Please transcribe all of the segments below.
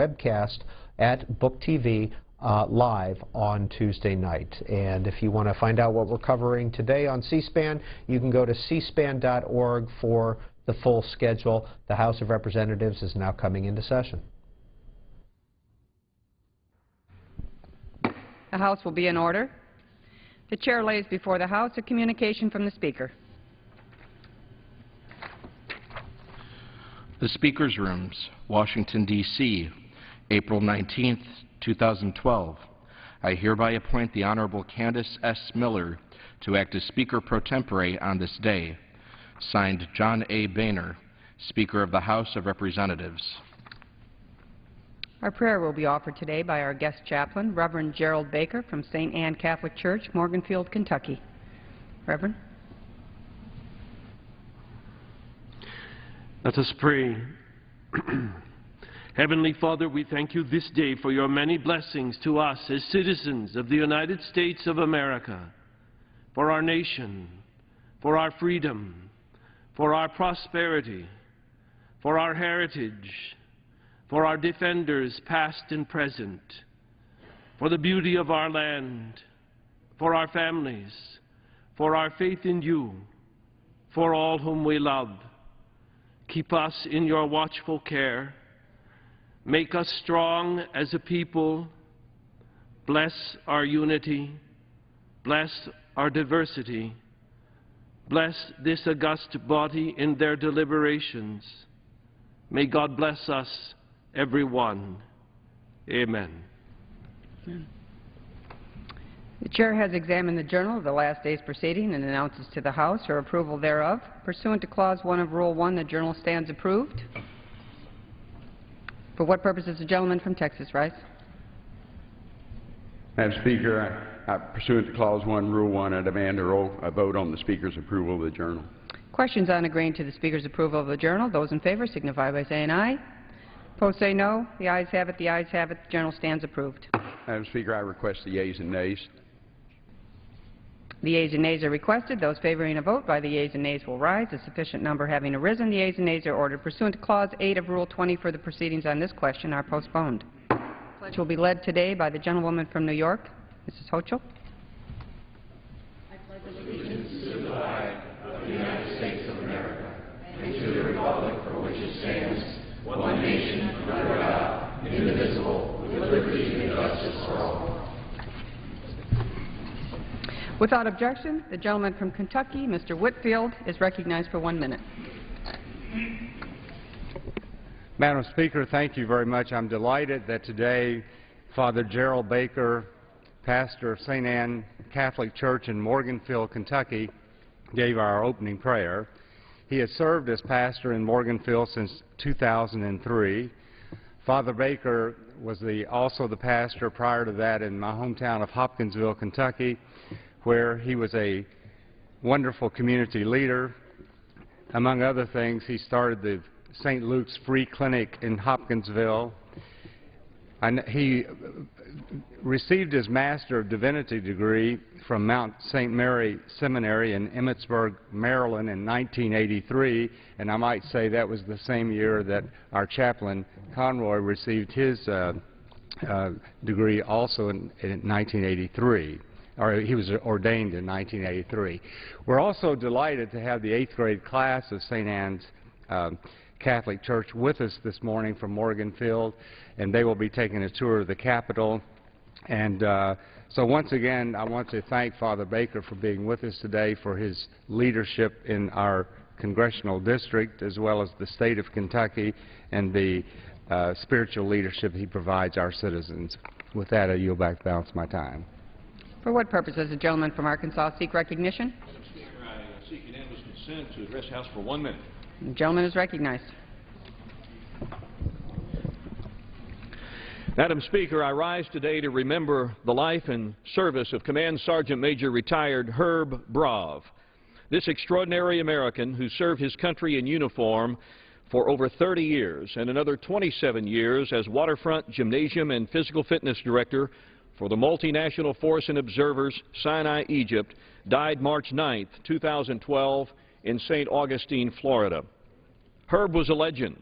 webcast at Book TV live on Tuesday night. And if you want to find out what we're covering today on C-SPAN, you can go to cspan.org for the full schedule. The House of Representatives is now coming into session. The House will be in order. The Chair lays before the House a communication from the Speaker. The Speaker's Rooms, Washington, D.C., April 19, 2012. I hereby appoint the Honorable Candace S. Miller to act as Speaker pro tempore on this day. Signed, John A. Boehner, Speaker of the House of Representatives. Our prayer will be offered today by our guest chaplain, Reverend Gerald Baker from St. Anne Catholic Church, Morganfield, Kentucky. Reverend. Let us pray. Heavenly Father, we thank you this day for your many blessings to us as citizens of the United States of America, for our nation, for our freedom, for our prosperity, for our heritage, for our defenders past and present, for the beauty of our land, for our families, for our faith in you, for all whom we love. Keep us in your watchful care. Make us strong as a people. Bless our unity. Bless our diversity. Bless this august body in their deliberations. May God bless us, everyone. Amen. Amen. The Chair has examined the journal of the last day's proceeding and announces to the House her approval thereof. Pursuant to Clause 1 of Rule 1, the journal stands approved. For what purpose does the gentleman from Texas rise? Madam Speaker, pursuant to Clause 1, Rule 1, I demand a vote on the Speaker's approval of the journal. Questions on agreeing to the Speaker's approval of the journal? Those in favor signify by saying aye. Opposed say no. The ayes have it. The ayes have it. The journal stands approved. Madam Speaker, I request the yeas and nays. The yeas and nays are requested. Those favoring a vote by the yeas and nays will rise. A sufficient number having arisen, the yeas and nays are ordered. Pursuant to Clause 8 of Rule 20, further proceedings on this question are postponed. The pledge will be led today by the gentlewoman from New York, Mrs. HOCHUL. I pledge allegiance to the flag of the United States of America and to the republic for which it stands, one nation, under God, indivisible, with liberty and justice for all. Without objection, the gentleman from Kentucky, Mr. Whitfield, is recognized for 1 minute. Madam Speaker, thank you very much. I'm delighted that today Father Gerald Baker, pastor of St. Anne Catholic Church in Morganfield, Kentucky, gave our opening prayer. He has served as pastor in Morganfield since 2003. Father Baker was also the pastor prior to that in my hometown of Hopkinsville, Kentucky, where he was a wonderful community leader. Among other things, he started the St. Luke's Free Clinic in Hopkinsville. And he received his Master of Divinity degree from Mount St. Mary Seminary in Emmitsburg, Maryland in 1983, and I might say that was the same year that our chaplain Conroy received his degree also in 1983. Or he was ordained in 1983. We're also delighted to have the 8th grade class of St. Anne's Catholic Church with us this morning from Morganfield, and they will be taking a tour of the Capitol. And so once again, I want to thank Father Baker for being with us today, for his leadership in our congressional district, as well as the state of Kentucky, and the spiritual leadership he provides our citizens. With that, I yield back the balance of my time. For what purpose does the gentleman from Arkansas seek recognition? Madam Speaker, I seek unanimous consent to address the House for 1 minute. The gentleman is recognized. Madam Speaker, I rise today to remember the life and service of Command Sergeant Major retired Herb Brav. This extraordinary American who served his country in uniform for over 30 years and another 27 years as Waterfront Gymnasium and Physical Fitness Director for the Multinational Force and Observers, Sinai, Egypt, died March 9, 2012, in St. Augustine, Florida. Herb was a legend,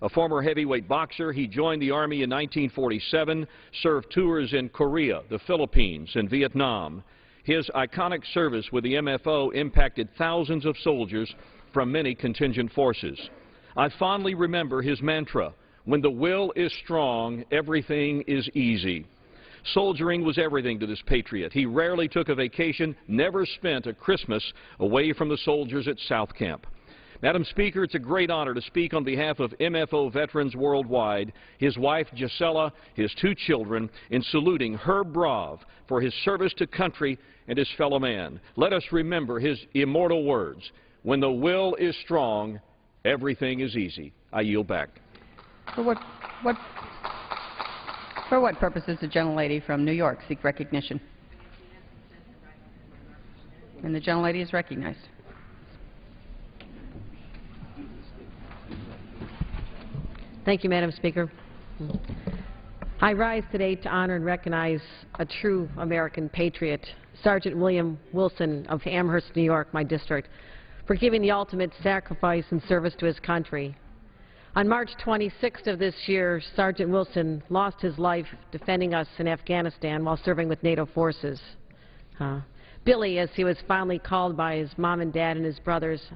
A former heavyweight boxer, he joined the Army in 1947, served tours in Korea, the Philippines, and Vietnam. His iconic service with the MFO impacted thousands of soldiers from many contingent forces. I fondly remember his mantra, "When the will is strong, everything is easy." Soldiering was everything to this patriot. He rarely took a vacation, never spent a Christmas away from the soldiers at South Camp. Madam Speaker, it's a great honor to speak on behalf of MFO veterans worldwide, his wife Gisela, his 2 children, in saluting Herb Brav for his service to country and his fellow man. Let us remember his immortal words, "When the will is strong, everything is easy." I yield back. For what purpose does the gentlelady from New York seek recognition? And the gentlelady is recognized. Thank you, Madam Speaker. I rise today to honor and recognize a true American patriot, Sergeant William Wilson of Amherst, New York, my district, for giving the ultimate sacrifice and service to his country. On March 26th of this year, Sergeant Wilson lost his life defending us in Afghanistan while serving with NATO forces. Billy, as he was fondly called by his mom and dad and his brothers,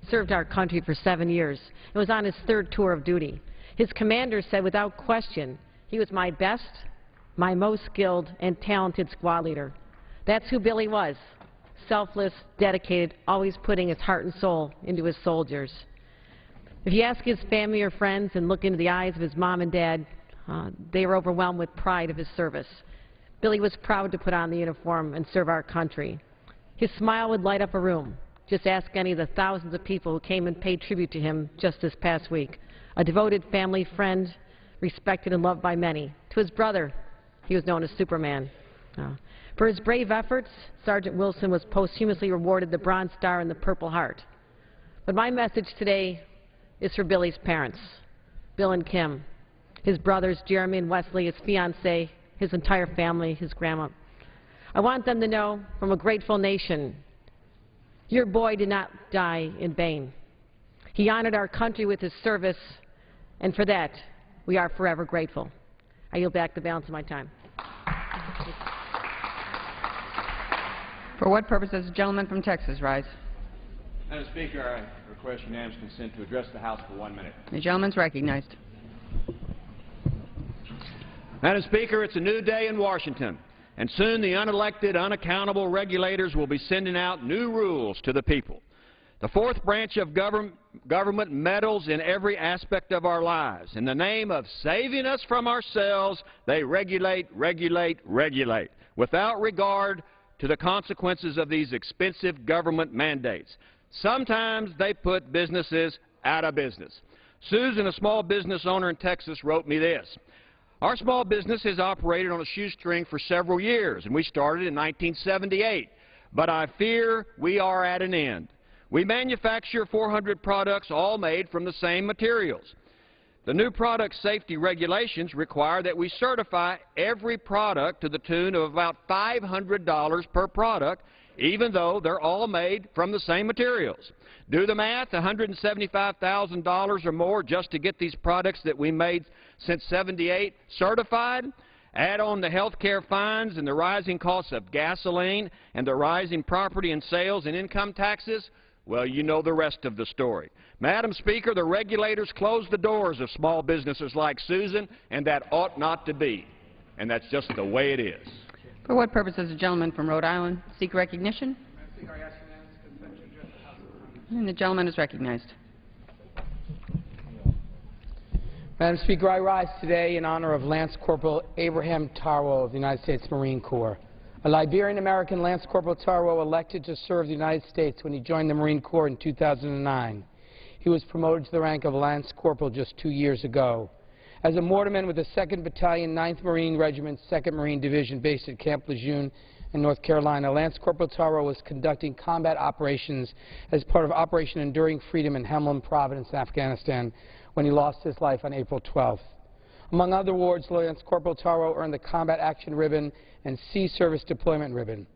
served our country for 7 years and was on his 3rd tour of duty. His commander said without question, he was my best, my most skilled and talented squad leader. That's who Billy was, selfless, dedicated, always putting his heart and soul into his soldiers. If you ask his family or friends and look into the eyes of his mom and dad, they were overwhelmed with pride of his service. Billy was proud to put on the uniform and serve our country. His smile would light up a room. Just ask any of the thousands of people who came and paid tribute to him just this past week. A devoted family friend, respected and loved by many. To his brother, he was known as Superman. For his brave efforts, Sergeant Wilson was posthumously awarded the Bronze Star and the Purple Heart. But my message today is for Billy's parents, Bill and Kim, his brothers Jeremy and Wesley, his fiancée, his entire family, his grandma. I want them to know from a grateful nation, your boy did not die in vain. He honored our country with his service, and for that, we are forever grateful. I yield back the balance of my time. For what purpose does the gentleman from Texas rise? Madam Speaker, I request unanimous consent to address the House for 1 minute. The gentleman is recognized. Madam Speaker, it's a new day in Washington, and soon the unelected, unaccountable regulators will be sending out new rules to the people. The 4th branch of government meddles in every aspect of our lives. In the name of saving us from ourselves, they regulate, regulate, regulate, without regard to the consequences of these expensive government mandates. Sometimes they put businesses out of business. Susan, a small business owner in Texas, wrote me this. Our small business has operated on a shoestring for several years, and we started in 1978. But I fear we are at an end. We manufacture 400 products, all made from the same materials. The new product safety regulations require that we certify every product to the tune of about $500 per product, even though they're all made from the same materials. Do the math, $175,000 or more just to get these products that we made since '78 certified. Add on the health care fines and the rising costs of gasoline and the rising property and sales and income taxes. Well, you know the rest of the story. Madam Speaker, the regulators closed the doors of small businesses like Susan, and that ought not to be. And that's just the way it is. For what purpose does the gentleman from Rhode Island seek recognition? And the gentleman is recognized. Madam Speaker, I rise today in honor of Lance Corporal Abraham Tarwo of the United States Marine Corps. A Liberian-American Lance Corporal Tarwo elected to serve the United States when he joined the Marine Corps in 2009. He was promoted to the rank of Lance Corporal just 2 years ago. As a mortarman with the 2nd Battalion, 9th Marine Regiment, 2nd Marine Division based at Camp Lejeune in North Carolina, Lance Corporal Tarwo was conducting combat operations as part of Operation Enduring Freedom in Helmand Province, Afghanistan, when he lost his life on April 12th. Among other awards, Lance Corporal Tarwo earned the Combat Action Ribbon and Sea Service Deployment Ribbon.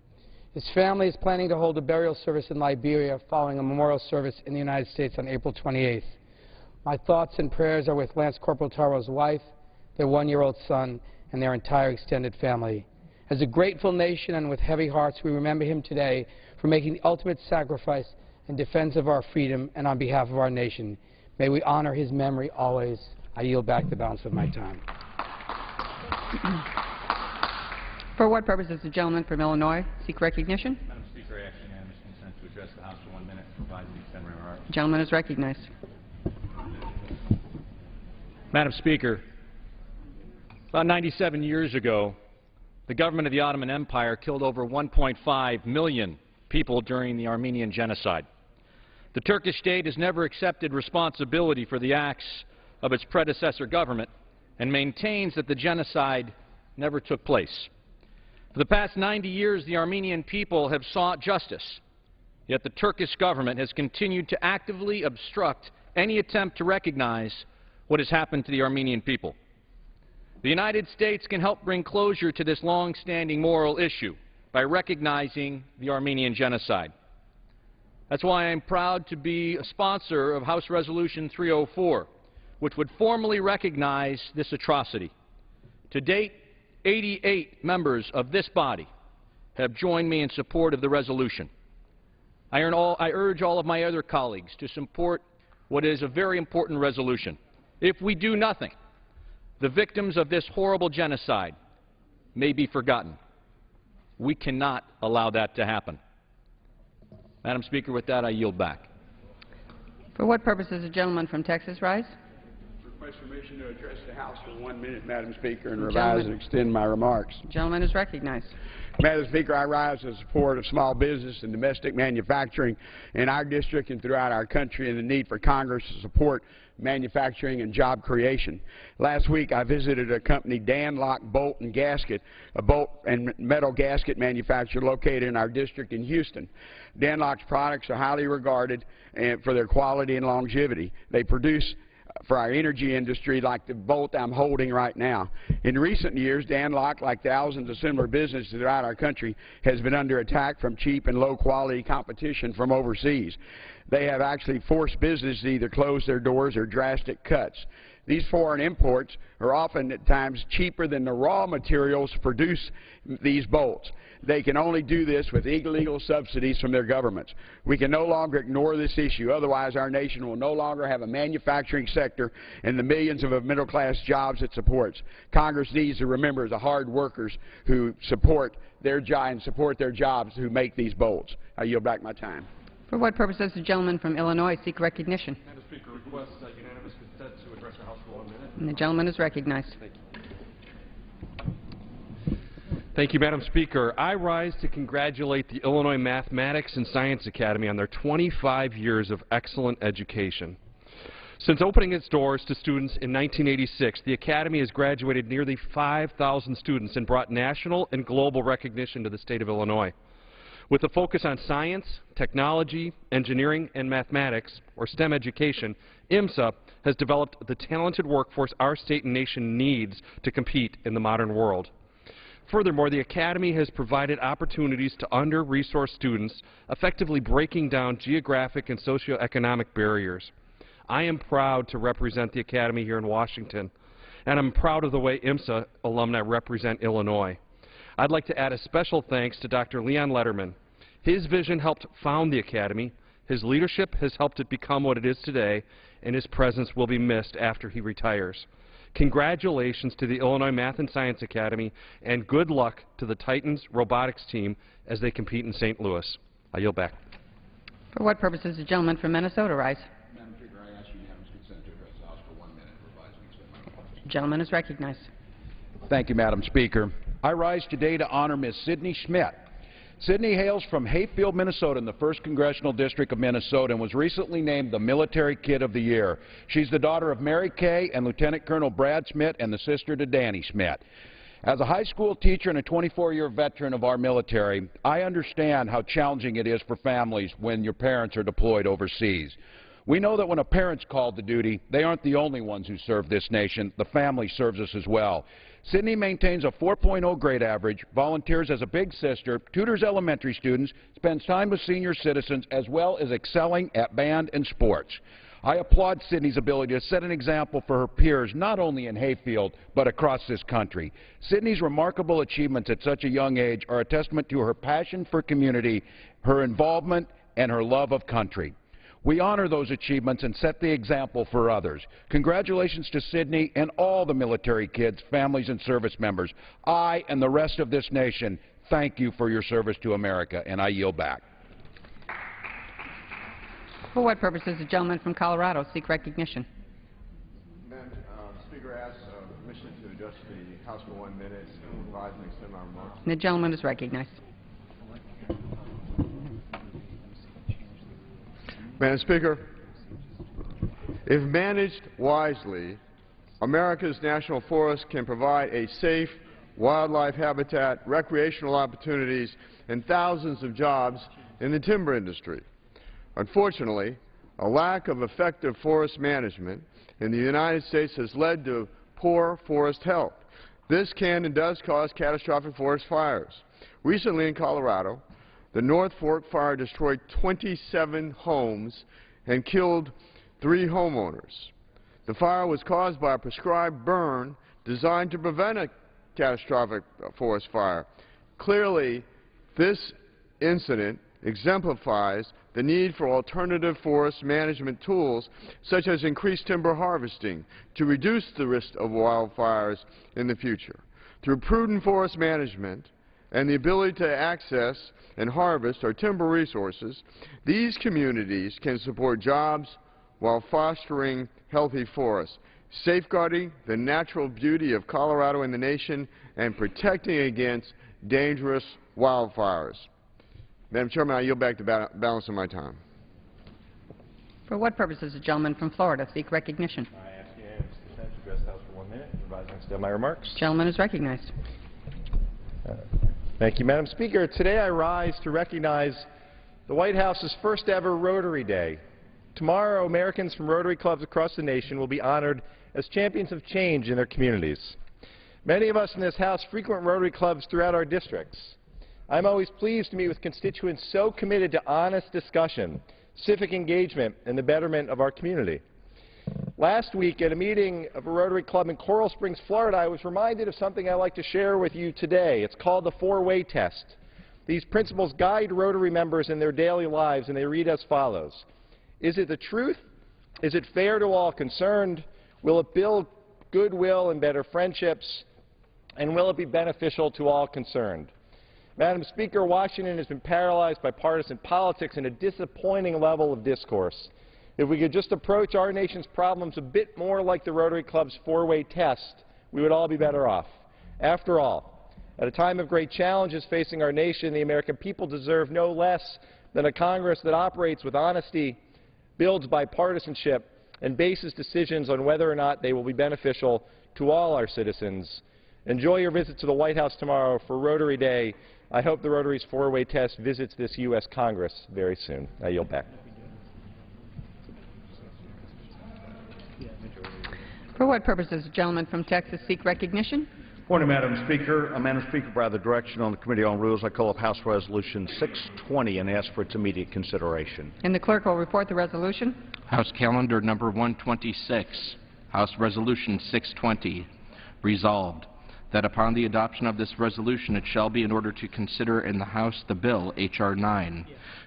His family is planning to hold a burial service in Liberia following a memorial service in the United States on April 28th. My thoughts and prayers are with Lance Corporal Tarwo's wife, their one-year-old son, and their entire extended family. As a grateful nation and with heavy hearts, we remember him today for making the ultimate sacrifice in defense of our freedom and on behalf of our nation. May we honor his memory always. I yield back the balance of my time. For what purpose does the gentleman from Illinois seek recognition? Madam Speaker, I ask unanimous consent to address the House for 1 minute and provide the extended remarks. The gentleman is recognized. Madam Speaker, about 97 years ago, the government of the Ottoman Empire killed over 1.5 million people during the Armenian genocide. The Turkish state has never accepted responsibility for the acts of its predecessor government and maintains that the genocide never took place. For the past 90 years, the Armenian people have sought justice, yet the Turkish government has continued to actively obstruct any attempt to recognize what has happened to the Armenian people. The United States can help bring closure to this long-standing moral issue by recognizing the Armenian genocide. That's why I'm proud to be a sponsor of House Resolution 304, which would formally recognize this atrocity. To date, 88 members of this body have joined me in support of the resolution. I urge all of my other colleagues to support what is a very important resolution. If we do nothing, the victims of this horrible genocide may be forgotten. We cannot allow that to happen. Madam Speaker, with that, I yield back. For what purpose does the gentleman from Texas rise? Request permission to address the House for 1 minute, Madam Speaker, and revise and extend my remarks. The gentleman is recognized. Madam Speaker, I rise in support of small business and domestic manufacturing in our district and throughout our country, and the need for Congress to support manufacturing and job creation. Last week, I visited a company, Danlock Bolt and Gasket, a bolt and metal gasket manufacturer located in our district in Houston. Danlock's products are highly regarded for their quality and longevity. They produce for our energy industry like the bolt I'm holding right now. In recent years, Danlock, like thousands of similar businesses throughout our country, has been under attack from cheap and low-quality competition from overseas. They have actually forced businesses to either close their doors or drastic cuts. These foreign imports are often at times cheaper than the raw materials to produce these bolts. They can only do this with illegal subsidies from their governments. We can no longer ignore this issue, otherwise our nation will no longer have a manufacturing sector and the millions of middle-class jobs it supports. Congress needs to remember the hard workers who support their jobs who make these bolts. I yield back my time. For what purpose does the gentleman from Illinois seek recognition? Madam Speaker, request unanimous consent to address the House for 1 minute. And the gentleman is recognized. Thank you. Thank you, Madam Speaker. I rise to congratulate the Illinois Mathematics and Science Academy on their 25 years of excellent education. Since opening its doors to students in 1986, the Academy has graduated nearly 5,000 students and brought national and global recognition to the state of Illinois. With a focus on science, technology, engineering, and mathematics, or STEM education, IMSA has developed the talented workforce our state and nation needs to compete in the modern world. Furthermore, the Academy has provided opportunities to under-resourced students, effectively breaking down geographic and socioeconomic barriers. I am proud to represent the Academy here in Washington, and I'm proud of the way IMSA alumni represent Illinois. I'd like to add a special thanks to Dr. Leon Letterman. His vision helped found the Academy, his leadership has helped it become what it is today, and his presence will be missed after he retires. Congratulations to the Illinois Math and Science Academy, and good luck to the Titans robotics team as they compete in St. Louis. I yield back. For what purpose does the gentleman from Minnesota rise? Madam Speaker, I ask unanimous consent to address the House for 1 minute, revise and extend my remarks. The gentleman is recognized. Thank you, Madam Speaker. I rise today to honor Ms. Sydney Schmidt. Sydney hails from Hayfield, Minnesota, in the 1st Congressional District of Minnesota, and was recently named the Military Kid of the Year. She's the daughter of Mary Kay and Lieutenant Colonel Brad Schmidt, and the sister to Danny Schmidt. As a high school teacher and a 24-year veteran of our military, I understand how challenging it is for families when your parents are deployed overseas. We know that when a parent's called to duty, they aren't the only ones who serve this nation. The family serves us as well. Sydney maintains a 4.0 grade average, volunteers as a big sister, tutors elementary students, spends time with senior citizens, as well as excelling at band and sports. I applaud Sydney's ability to set an example for her peers, not only in Hayfield, but across this country. Sydney's remarkable achievements at such a young age are a testament to her passion for community, her involvement, and her love of country. We honor those achievements and set the example for others. Congratulations to Sydney and all the military kids, families, and service members. I and the rest of this nation thank you for your service to America, and I yield back. For what purpose does the gentleman from Colorado seek recognition? Madam Speaker, I ask permission to address the House for 1 minute and revise and extend my remarks. The gentleman is recognized. Madam Speaker, if managed wisely, America's national forests can provide a safe wildlife habitat, recreational opportunities, and thousands of jobs in the timber industry. Unfortunately, a lack of effective forest management in the United States has led to poor forest health. This can and does cause catastrophic forest fires. Recently in Colorado, the North Fork fire destroyed 27 homes and killed 3 homeowners. The fire was caused by a prescribed burn designed to prevent a catastrophic forest fire. Clearly, this incident exemplifies the need for alternative forest management tools, such as increased timber harvesting, to reduce the risk of wildfires in the future. Through prudent forest management and the ability to access and harvest our timber resources, these communities can support jobs while fostering healthy forests, safeguarding the natural beauty of Colorado and the nation, and protecting against dangerous wildfires. Madam Chairman, I yield back the balance of my time. For what purpose does the gentleman from Florida seek recognition? I ask unanimous consent to address the House for 1 minute and revise and extend my remarks. The gentleman is recognized. Thank you, Madam Speaker. Today I rise to recognize the White House's first ever Rotary Day. Tomorrow, Americans from Rotary clubs across the nation will be honored as champions of change in their communities. Many of us in this House frequent Rotary clubs throughout our districts. I'm always pleased to meet with constituents so committed to honest discussion, civic engagement, and the betterment of our community. Last week, at a meeting of a Rotary Club in Coral Springs, Florida, I was reminded of something I'd like to share with you today. It's called the 4-way test. These principles guide Rotary members in their daily lives, and they read as follows. Is it the truth? Is it fair to all concerned? Will it build goodwill and better friendships? And will it be beneficial to all concerned? Madam Speaker, Washington has been paralyzed by partisan politics and a disappointing level of discourse. If we could just approach our nation's problems a bit more like the Rotary Club's 4-way test, we would all be better off. After all, at a time of great challenges facing our nation, the American people deserve no less than a Congress that operates with honesty, builds bipartisanship, and bases decisions on whether or not they will be beneficial to all our citizens. Enjoy your visit to the White House tomorrow for Rotary Day. I hope the Rotary's 4-way test visits this U.S. Congress very soon. I yield back. For what purpose does the gentleman from Texas seek recognition? Morning, Madam Speaker. Madam Speaker, by the direction on the Committee on Rules, I call up House Resolution 620 and ask for its immediate consideration. And the clerk will report the resolution. House Calendar Number 126, House Resolution 620, resolved that upon the adoption of this resolution, it shall be in order to consider in the House the bill, H.R. 9,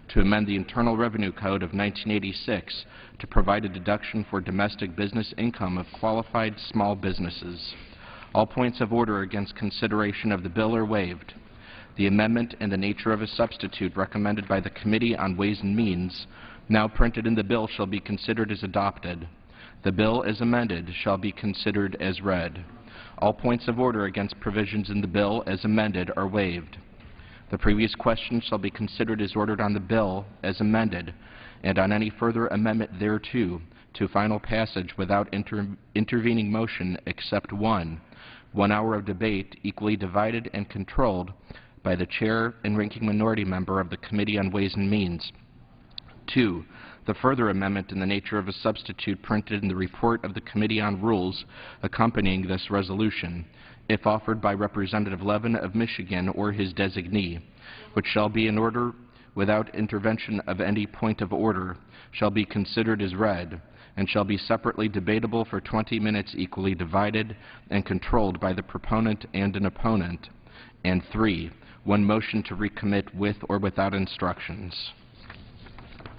to amend the Internal Revenue Code of 1986 to provide a deduction for domestic business income of qualified small businesses. All points of order against consideration of the bill are waived. The amendment in the nature of a substitute recommended by the Committee on Ways and Means, now printed in the bill, shall be considered as adopted. The bill as amended shall be considered as read. All points of order against provisions in the bill as amended are waived. The previous question shall be considered as ordered on the bill as amended, and on any further amendment thereto, to final passage without intervening motion except 1 hour of debate equally divided and controlled by the Chair and Ranking Minority Member of the Committee on Ways and Means. 2. The further amendment in the nature of a substitute printed in the report of the Committee on Rules accompanying this resolution, if offered by Representative Levin of Michigan or his designee, which shall be in order without intervention of any point of order, shall be considered as read, and shall be separately debatable for 20 minutes equally divided and controlled by the proponent and an opponent. And 3, one motion to recommit with or without instructions.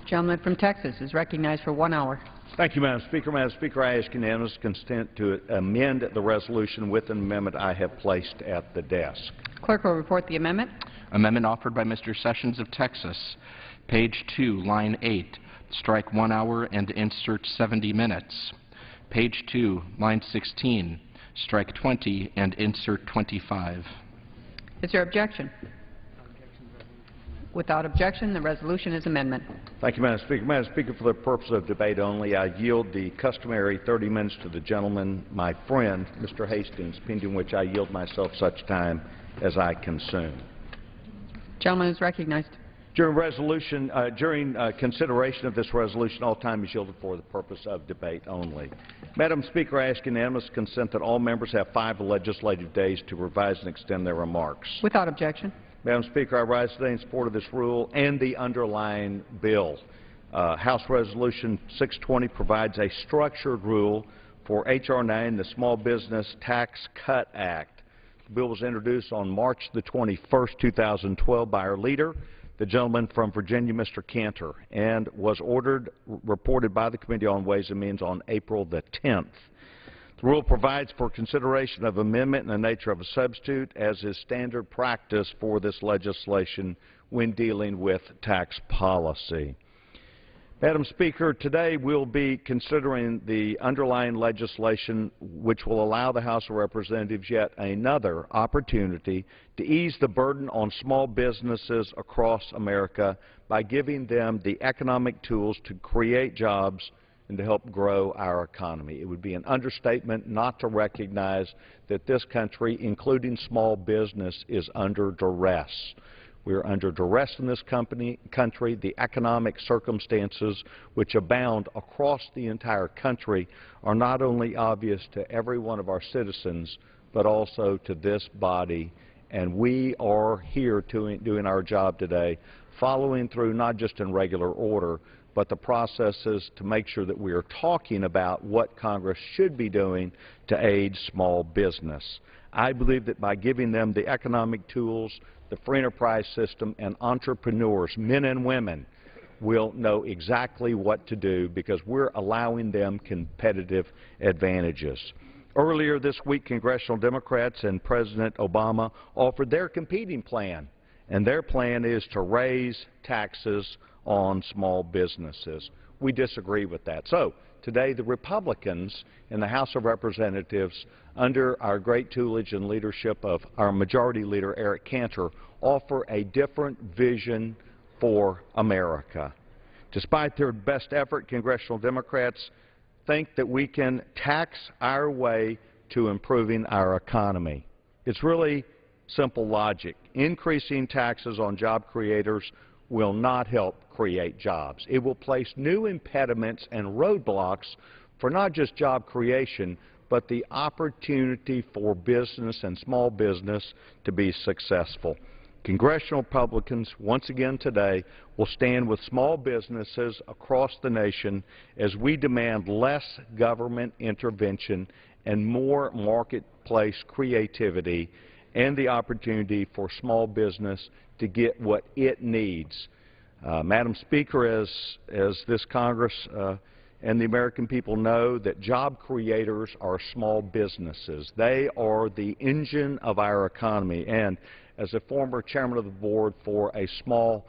Gentleman from Texas is recognized for 1 hour. Thank you, Madam Speaker. Madam Speaker, I ask unanimous consent to amend the resolution with an amendment I have placed at the desk. Clerk will report the amendment. Amendment offered by Mr. Sessions of Texas. Page 2, line 8, strike 1 hour and insert 70 minutes. Page 2, line 16, strike 20 and insert 25. Is there objection? Without objection, the resolution is amendment. Thank you, Madam Speaker. Madam Speaker, for the purpose of debate only, I yield the customary 30 minutes to the gentleman, my friend, Mr. Hastings, pending which I yield myself such time as I consume. Gentleman is recognized. During consideration of this resolution, all time is yielded for the purpose of debate only. Madam Speaker, I ask unanimous consent that all members have 5 legislative days to revise and extend their remarks. Without objection. Madam Speaker, I rise today in support of this rule and the underlying bill. House Resolution 620 provides a structured rule for H.R. 9, the Small Business Tax Cut Act. The bill was introduced on March the 21st, 2012 by our leader, the gentleman from Virginia, Mr. Cantor, and was reported by the Committee on Ways and Means on April the 10th. The rule provides for consideration of amendment in the nature of a substitute, as is standard practice for this legislation when dealing with tax policy. Madam Speaker, today we'll be considering the underlying legislation which will allow the House of Representatives yet another opportunity to ease the burden on small businesses across America by giving them the economic tools to create jobs and to help grow our economy. It would be an understatement not to recognize that this country, including small business, is under duress. We are under duress in this country. The economic circumstances which abound across the entire country are not only obvious to every one of our citizens, but also to this body. And we are here doing our job today, following through not just in regular order, but the processes to make sure that we are talking about what Congress should be doing to aid small business. I believe that by giving them the economic tools, the free enterprise system, and entrepreneurs, men and women, will know exactly what to do because we're allowing them competitive advantages. Earlier this week, congressional Democrats and President Obama offered their competing plan, and their plan is to raise taxes on small businesses. We disagree with that. So today the Republicans in the House of Representatives, under our great tutelage and leadership of our Majority Leader Eric Cantor, offer a different vision for America. Despite their best effort, congressional Democrats think that we can tax our way to improving our economy. It's really simple logic. Increasing taxes on job creators will not help create jobs. It will place new impediments and roadblocks for not just job creation, but the opportunity for business and small business to be successful. Congressional Republicans, once again today, will stand with small businesses across the nation as we demand less government intervention and more marketplace creativity and the opportunity for small business to get what it needs. Madam Speaker, as this Congress and the American people know, that job creators are small businesses. They are the engine of our economy. And as a former chairman of the board for a small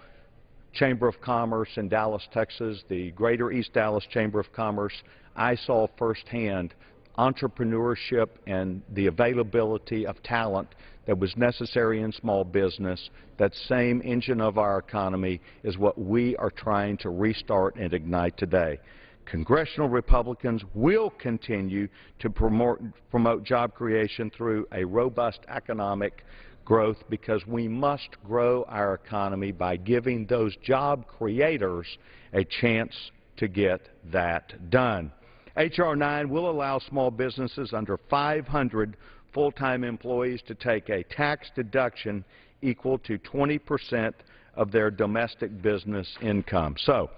Chamber of Commerce in Dallas, Texas, the Greater East Dallas Chamber of Commerce, I saw firsthand entrepreneurship and the availability of talent that was necessary in small business. That same engine of our economy is what we are trying to restart and ignite today. Congressional Republicans will continue to promote job creation through a robust economic growth because we must grow our economy by giving those job creators a chance to get that done. H.R. 9 will allow small businesses under 500 full-time employees to take a tax deduction equal to 20% of their domestic business income. So,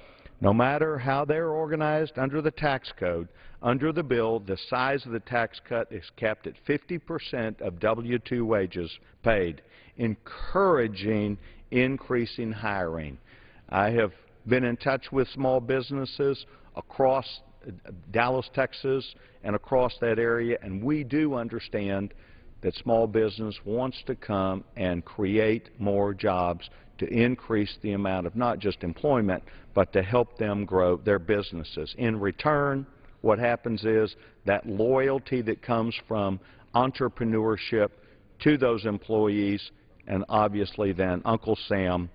No matter how they're organized under the tax code, under the bill, the size of the tax cut is capped at 50% of W-2 wages paid, encouraging increasing hiring. I have been in touch with small businesses across Dallas, Texas, and across that area, and we do understand that small business wants to come and create more jobs to increase the amount of not just employment, but to help them grow their businesses. In return, what happens is that loyalty that comes from entrepreneurship to those employees, and obviously then Uncle Sam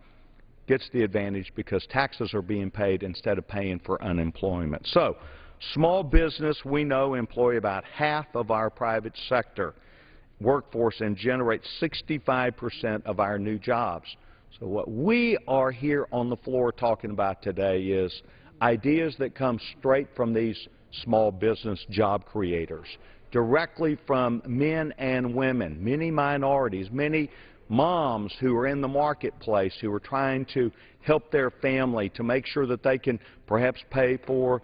gets the advantage because taxes are being paid instead of paying for unemployment. So, small business, we know, employ about half of our private sector workforce and generate 65% of our new jobs. So what we are here on the floor talking about today is ideas that come straight from these small business job creators, directly from men and women, many minorities, many moms who are in the marketplace who are trying to help their family to make sure that they can perhaps pay for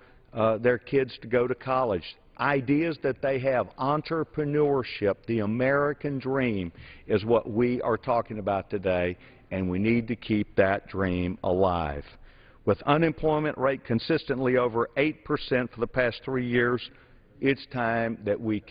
their kids to go to college. Ideas that they have, entrepreneurship, the American dream is what we are talking about today, and we need to keep that dream alive. With unemployment rate consistently over 8% for the past 3 years, it's time that we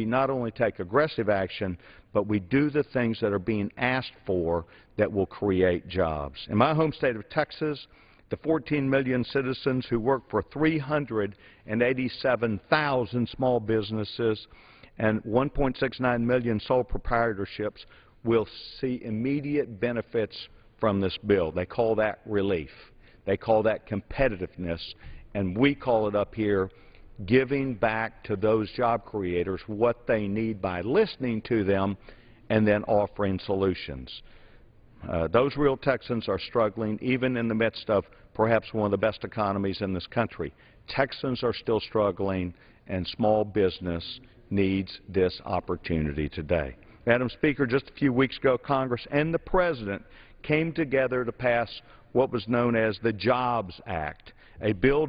not only take aggressive action, but we do the things that are being asked for that will create jobs. In my home state of Texas, the 14 million citizens who work for 387,000 small businesses and 1.69 million sole proprietorships will see immediate benefits from this bill. They call that relief. They call that competitiveness, and we call it up here giving back to those job creators what they need by listening to them and then offering solutions. Those real Texans are struggling even in the midst of perhaps one of the best economies in this country. Texans are still struggling, and small business needs this opportunity today. Madam Speaker, just a few weeks ago, Congress and the President came together to pass what was known as the Jobs Act, a bill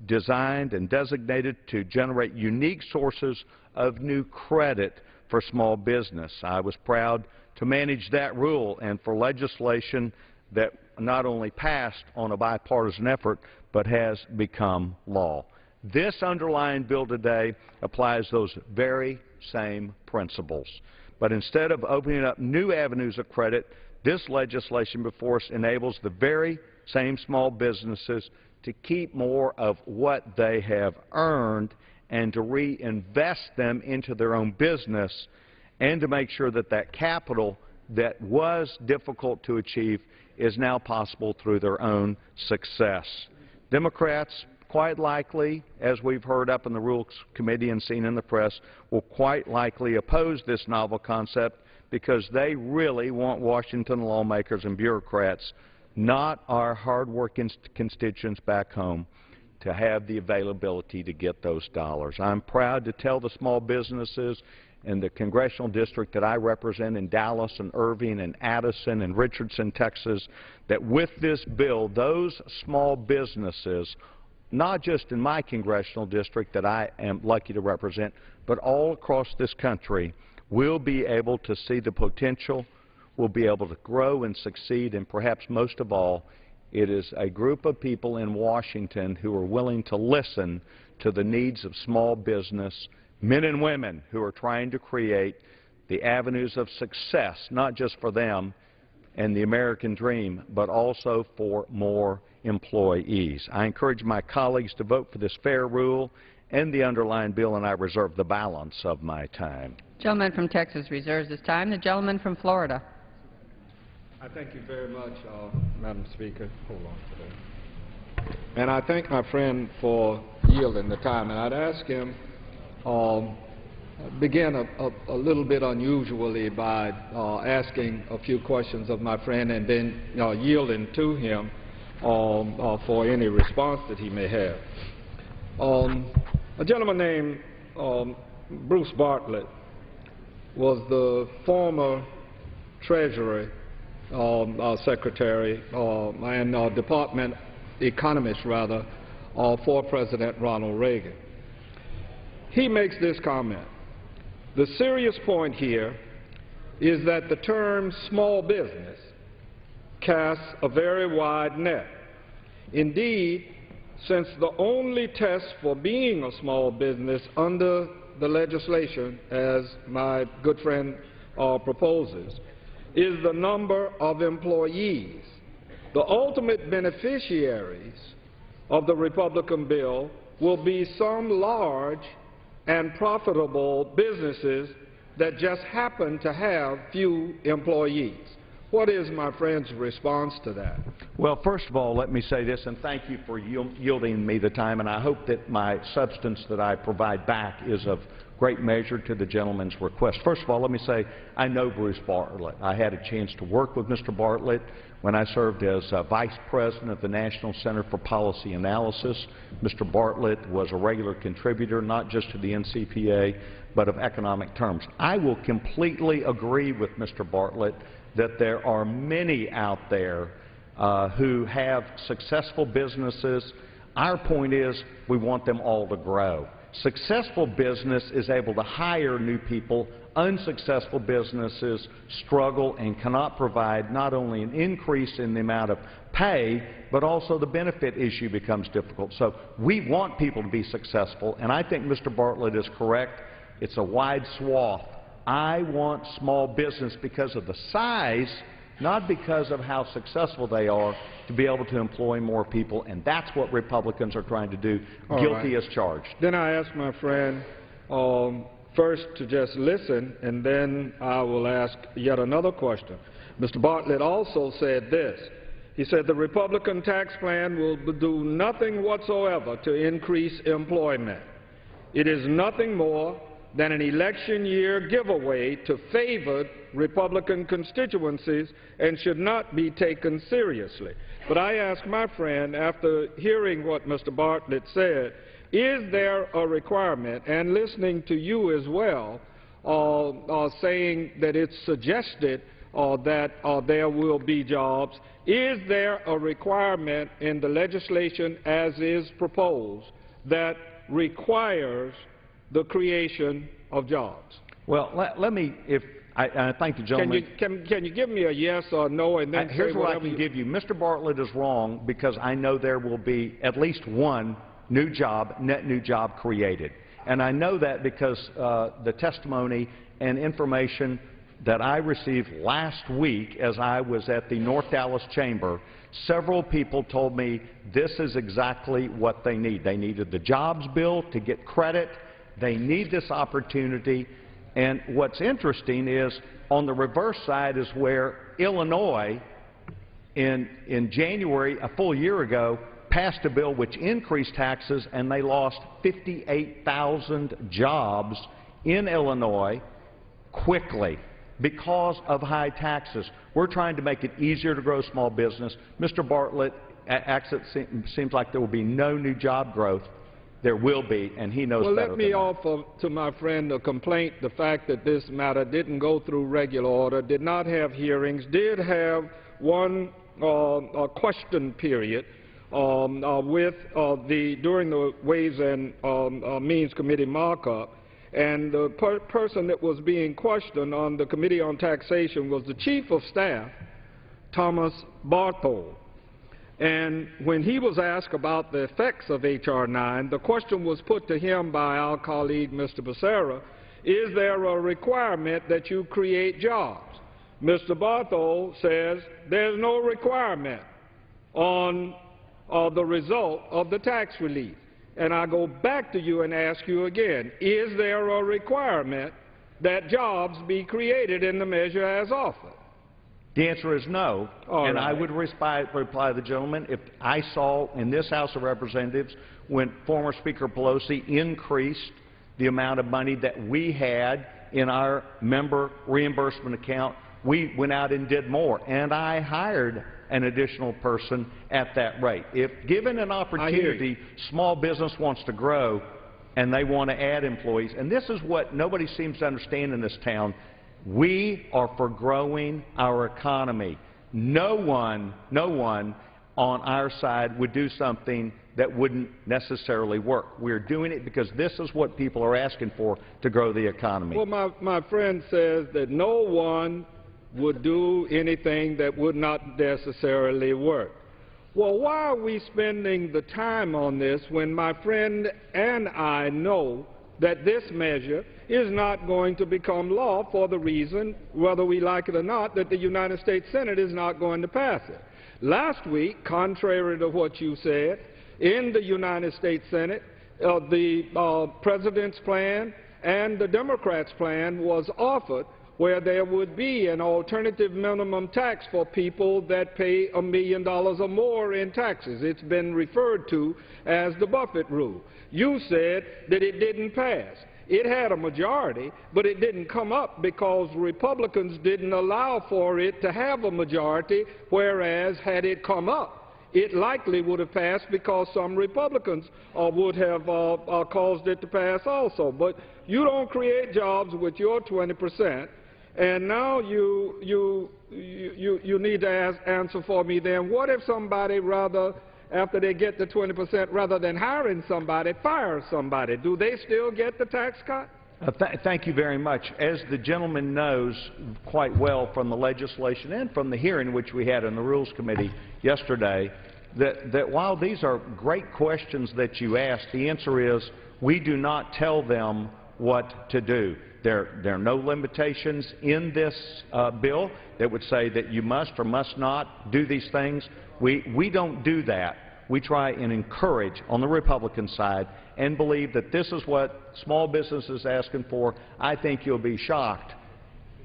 designed and designated to generate unique sources of new credit for small business. I was proud to manage that rule and for legislation that not only passed on a bipartisan effort, but has become law. This underlying bill today applies those very same principles. But instead of opening up new avenues of credit, this legislation before us enables the very same small businesses to keep more of what they have earned and to reinvest them into their own business and to make sure that that capital that was difficult to achieve is now possible through their own success. Democrats, quite likely, as we've heard up in the Rules Committee and seen in the press, will quite likely oppose this novel concept because they really want Washington lawmakers and bureaucrats, not our hard-working constituents back home, to have the availability to get those dollars. I'm proud to tell the small businesses in the congressional district that I represent in Dallas and Irving and Addison and Richardson, Texas, that with this bill, those small businesses, not just in my congressional district that I am lucky to represent, but all across this country, will be able to see the potential, will be able to grow and succeed, and perhaps most of all, it is a group of people in Washington who are willing to listen to the needs of small business, men and women who are trying to create the avenues of success, not just for them and the American dream, but also for more employees. I encourage my colleagues to vote for this fair rule and the underlying bill, and I reserve the balance of my time. Gentleman from Texas reserves his time. The gentleman from Florida. I thank you very much, Madam Speaker. Hold on for that. And I thank my friend for yielding the time. And I'd ask him begin a little bit unusually by asking a few questions of my friend and then yielding to him for any response that he may have. A gentleman named Bruce Bartlett was the former Treasury Secretary and Department economist rather, for President Ronald Reagan. He makes this comment: the serious point here is that the term small business casts a very wide net. Indeed, since the only test for being a small business under the legislation, as my good friend proposes, is the number of employees, the ultimate beneficiaries of the Republican bill will be some large and profitable businesses that just happen to have few employees. What is my friend's response to that? Well, first of all, let me say this, and thank you for yielding me the time, and I hope that my substance that I provide back is of great measure to the gentleman's request. First of all, let me say I know Bruce Bartlett. I had a chance to work with Mr. Bartlett when I served as Vice President of the National Center for Policy Analysis. Mr. Bartlett was a regular contributor not just to the NCPA, but of economic terms. I will completely agree with Mr. Bartlett that there are many out there who have successful businesses. Our point is we want them all to grow. Successful business is able to hire new people. Unsuccessful businesses struggle and cannot provide not only an increase in the amount of pay, but also the benefit issue becomes difficult. So we want people to be successful, and I think Mr. Bartlett is correct. It's a wide swath. I want small business because of the size, not because of how successful they are, to be able to employ more people, and that's what Republicans are trying to do. Guilty as charged. Then I ask my friend first to just listen, and then I will ask yet another question. Mr. Bartlett also said this. He said the Republican tax plan will do nothing whatsoever to increase employment. It is nothing more than an election year giveaway to favored Republican constituencies and should not be taken seriously. But I ask my friend, after hearing what Mr. Bartlett said, is there a requirement, and listening to you as well, saying that it's suggested that there will be jobs, is there a requirement in the legislation as is proposed that requires the creation of jobs? Well, let me, if I thank the gentleman. Can you give me a yes or no, and then here's what I can give you. Mr. Bartlett is wrong because I know there will be at least one new job, net new job created. And I know that because the testimony and information that I received last week as I was at the North Dallas Chamber, several people told me this is exactly what they need. They needed the jobs bill to get credit. They need this opportunity. And what's interesting is on the reverse side is where Illinois in January, a full year ago, passed a bill which increased taxes, and they lost 58,000 jobs in Illinois quickly because of high taxes. We're trying to make it easier to grow small business. Mr. Bartlett, it seems like there will be no new job growth. There will be, and he knows better than that. Well, let me offer to my friend a complaint, the fact that this matter didn't go through regular order, did not have hearings, did have one question period during the Ways and Means Committee markup, and the person that was being questioned on the Committee on Taxation was the Chief of Staff, Thomas Barthold. And when he was asked about the effects of H.R. 9, the question was put to him by our colleague, Mr. Becerra, is there a requirement that you create jobs? Mr. Barthold says there's no requirement on the result of the tax relief. And I go back to you and ask you again, is there a requirement that jobs be created in the measure as offered? The answer is no, and I would reply to the gentleman, if I saw in this House of Representatives when former Speaker Pelosi increased the amount of money that we had in our member reimbursement account, we went out and did more, and I hired an additional person at that rate. If given an opportunity, small business wants to grow and they want to add employees, and this is what nobody seems to understand in this town. We are for growing our economy. No one on our side would do something that wouldn't necessarily work. We're doing it because this is what people are asking for to grow the economy. Well, my friend says that no one would do anything that would not necessarily work. Well, why are we spending the time on this when my friend and I know that this measure is not going to become law for the reason, whether we like it or not, that the United States Senate is not going to pass it? Last week, contrary to what you said, in the United States Senate, the President's plan and the Democrats' plan was offered, where there would be an alternative minimum tax for people that pay $1 million or more in taxes. It's been referred to as the Buffett rule. You said that it didn't pass. It had a majority, but it didn't come up because Republicans didn't allow for it to have a majority, whereas had it come up, it likely would have passed because some Republicans would have caused it to pass also. But you don't create jobs with your 20%, and now you need to answer for me then. What if somebody rather, after they get the 20%, rather than hiring somebody, fire somebody? Do they still get the tax cut? Thank you very much. As the gentleman knows quite well from the legislation and from the hearing which we had in the Rules Committee yesterday, that while these are great questions that you asked, the answer is we do not tell them what to do. There are no limitations in this bill that would say that you must or must not do these things. We don't do that. We try and encourage on the Republican side and believe that this is what small business is asking for. I think you'll be shocked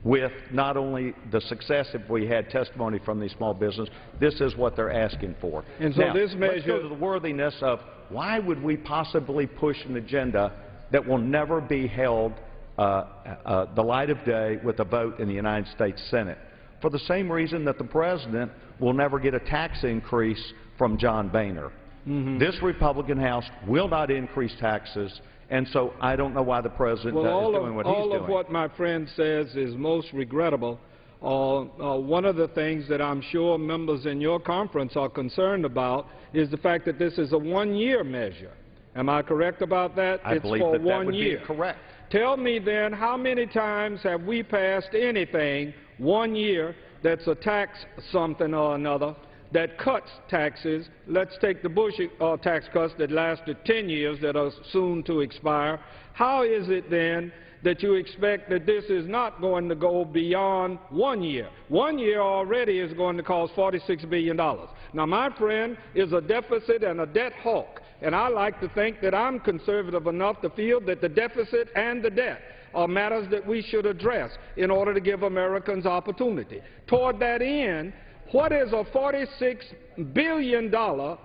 with not only the success if we had testimony from these small business, this is what they're asking for. And so now, this measure, let's go to the worthiness of why would we possibly push an agenda that will never be held the light of day with a vote in the United States Senate? For the same reason that the President will never get a tax increase from John Boehner. This Republican House will not increase taxes, and so I don't know why the President is doing what he's doing. All of what my friend says is most regrettable. One of the things that I'm sure members in your conference are concerned about is the fact that this is a one-year measure. Am I correct about that? I believe that that would be correct. Tell me then, how many times have we passed anything 1 year that's a tax something or another that cuts taxes? Let's take the Bush tax cuts that lasted 10 years that are soon to expire. How is it then that you expect that this is not going to go beyond 1 year? 1 year already is going to cost $46 billion. Now, my friend is a deficit and a debt hawk, and I like to think that I'm conservative enough to feel that the deficit and the debt are matters that we should address in order to give Americans opportunity. Toward that end, what is a $46 billion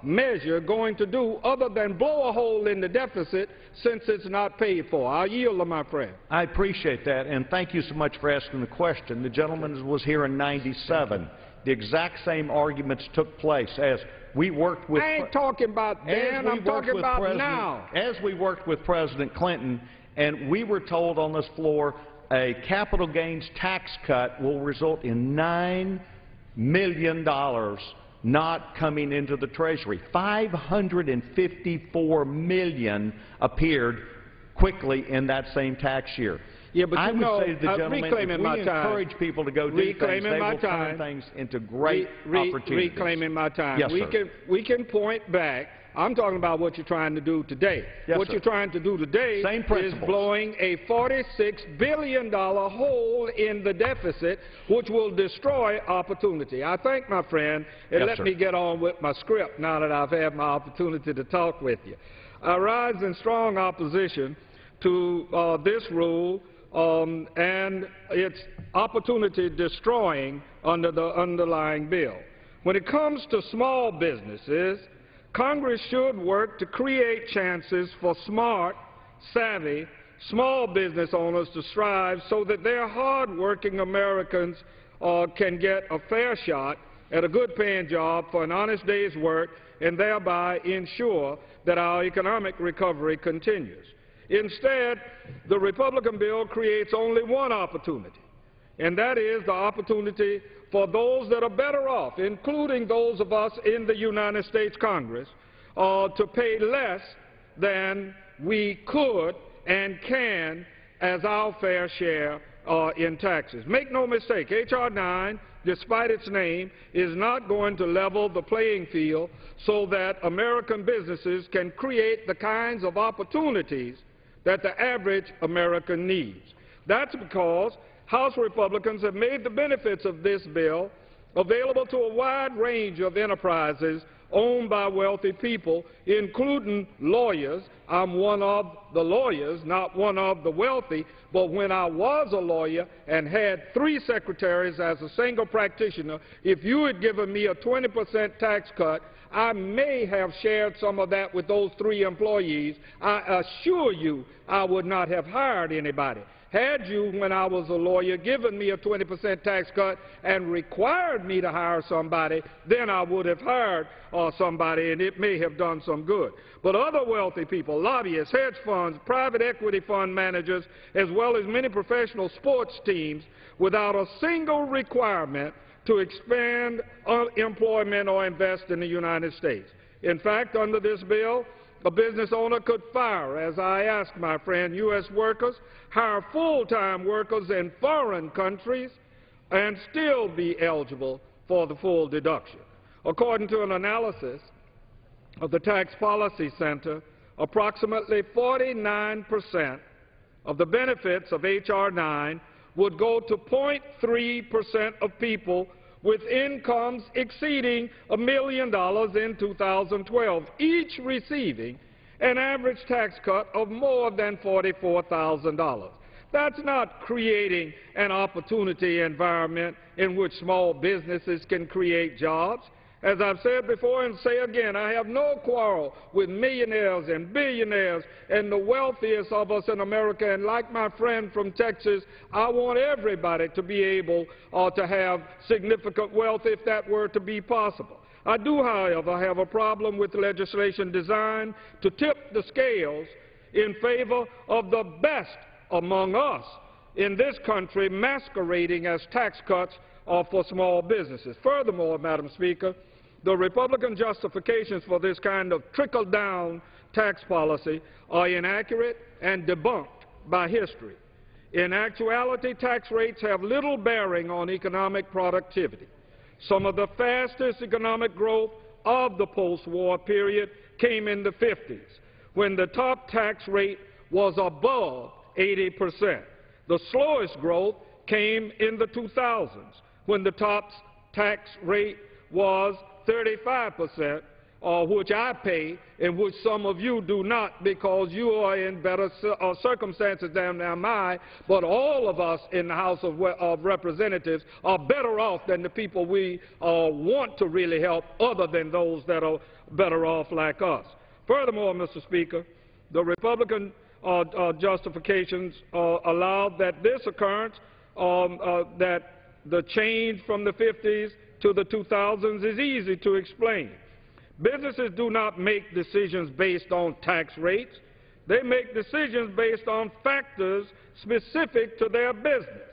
measure going to do other than blow a hole in the deficit since it's not paid for? I'll yield to my friend. I appreciate that, and thank you so much for asking the question. The gentleman was here in '97. The exact same arguments took place as we worked with... I ain't talking about then, I'm talking about now. As we worked with President Clinton, and we were told on this floor a capital gains tax cut will result in $9 million not coming into the Treasury. $554 million appeared quickly in that same tax year. Yeah, but I you would know, say to the gentleman, if we encourage people to go do things, they will turn things into great opportunities. Reclaiming my time. Yes, sir. We can point back. I'm talking about what you're trying to do today. Yes, what sir. you're trying to do today is blowing a $46 billion hole in the deficit, which will destroy opportunity. I thank my friend, and Yes, let sir. me get on with my script now that I've had my opportunity to talk with you. I rise in strong opposition to this rule and its opportunity destroying under the underlying bill. When it comes to small businesses, Congress should work to create chances for smart, savvy, small business owners to strive so that their hard-working Americans can get a fair shot at a good-paying job for an honest day's work and thereby ensure that our economic recovery continues. Instead, the Republican bill creates only one opportunity. and that is the opportunity for those that are better off, including those of us in the United States Congress, to pay less than we could and can as our fair share in taxes. Make no mistake, H.R. 9, despite its name, is not going to level the playing field so that American businesses can create the kinds of opportunities that the average American needs. That's because House Republicans have made the benefits of this bill available to a wide range of enterprises owned by wealthy people, including lawyers. I'm one of the lawyers, not one of the wealthy, but when I was a lawyer and had 3 secretaries as a single practitioner, if you had given me a 20% tax cut, I may have shared some of that with those 3 employees. I assure you I would not have hired anybody. Had you, when I was a lawyer, given me a 20% tax cut and required me to hire somebody, then I would have hired somebody, and it may have done some good. But other wealthy people, lobbyists, hedge funds, private equity fund managers, as well as many professional sports teams, without a single requirement to expand employment or invest in the United States. In fact, under this bill, a business owner could fire, as I asked my friend, U.S. workers, hire full-time workers in foreign countries, and still be eligible for the full deduction. According to an analysis of the Tax Policy Center, approximately 49% of the benefits of H.R. 9 would go to 0.3% of people with incomes exceeding $1 million in 2012, each receiving an average tax cut of more than $44,000. That's not creating an opportunity environment in which small businesses can create jobs. As I've said before and say again, I have no quarrel with millionaires and billionaires and the wealthiest of us in America. And like my friend from Texas, I want everybody to be able to have significant wealth if that were to be possible. I do, however, have a problem with legislation designed to tip the scales in favor of the best among us in this country, masquerading as tax cuts for small businesses. Furthermore, Madam Speaker, the Republican justifications for this kind of trickle-down tax policy are inaccurate and debunked by history. In actuality, tax rates have little bearing on economic productivity. Some of the fastest economic growth of the post-war period came in the 50s, when the top tax rate was above 80%. The slowest growth came in the 2000s, when the top tax rate was 35%, which I pay, and which some of you do not, because you are in better circumstances than am I, but all of us in the House of Representatives are better off than the people we want to really help, other than those that are better off like us. Furthermore, Mr. Speaker, the Republican justifications allowed that this occurrence, that the change from the 50s to the 2000s is easy to explain. Businesses do not make decisions based on tax rates. They make decisions based on factors specific to their business,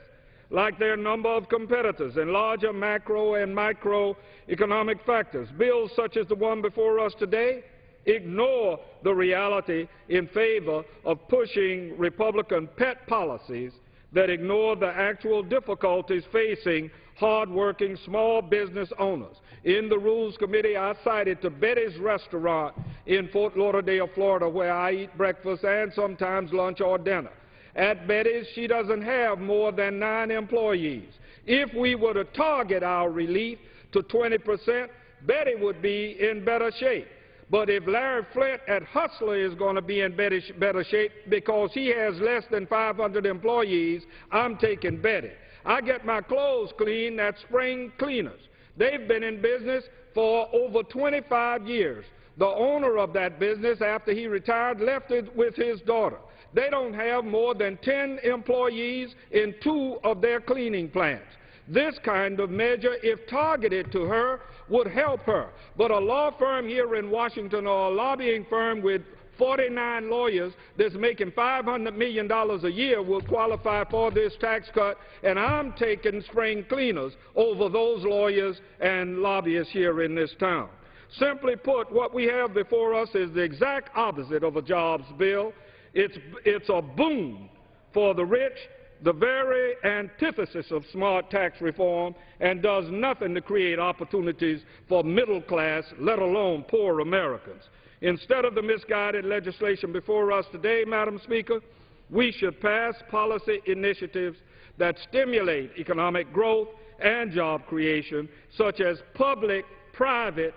like their number of competitors and larger macro and microeconomic factors. Bills such as the one before us today ignore the reality in favor of pushing Republican pet policies that ignore the actual difficulties facing hard-working small business owners. In the Rules Committee, I cited to Betty's Restaurant in Fort Lauderdale, Florida, where I eat breakfast and sometimes lunch or dinner. At Betty's, she doesn't have more than 9 employees. If we were to target our relief to 20%, Betty would be in better shape. But if Larry Flint at Hustler is going to be in better shape because he has less than 500 employees, I'm taking Betty. I get my clothes cleaned at Spring Cleaners. They've been in business for over 25 years. The owner of that business, after he retired, left it with his daughter. They don't have more than 10 employees in 2 of their cleaning plants. This kind of measure, if targeted to her, would help her. But a law firm here in Washington or a lobbying firm with 49 lawyers that's making $500 million a year will qualify for this tax cut, and I'm taking spring cleaners over those lawyers and lobbyists here in this town. Simply put, what we have before us is the exact opposite of a jobs bill. It's a boon for the rich, the very antithesis of smart tax reform, and does nothing to create opportunities for middle class, let alone poor Americans. Instead of the misguided legislation before us today, Madam Speaker, we should pass policy initiatives that stimulate economic growth and job creation, such as public-private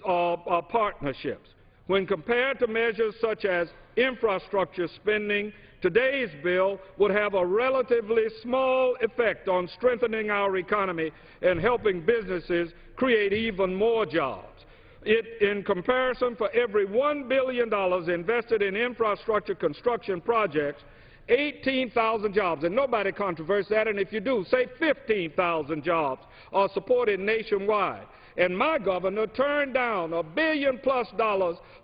partnerships. When compared to measures such as infrastructure spending, today's bill would have a relatively small effect on strengthening our economy and helping businesses create even more jobs. In comparison, for every $1 billion invested in infrastructure construction projects, 18,000 jobs, and nobody controverts that, and if you do, say 15,000 jobs are supported nationwide. And my governor turned down $1 billion+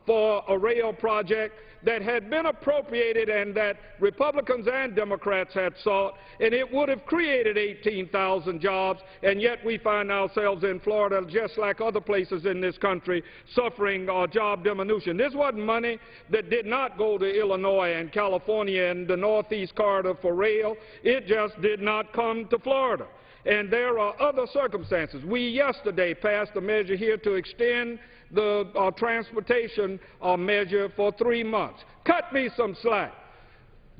for a rail project that had been appropriated and that Republicans and Democrats had sought, and it would have created 18,000 jobs, and yet we find ourselves in Florida, just like other places in this country, suffering job diminution. This wasn't money that did not go to Illinois and California and the Northeast corridor for rail. It just did not come to Florida. And there are other circumstances. We yesterday passed a measure here to extend the transportation measure for 3 months. Cut me some slack.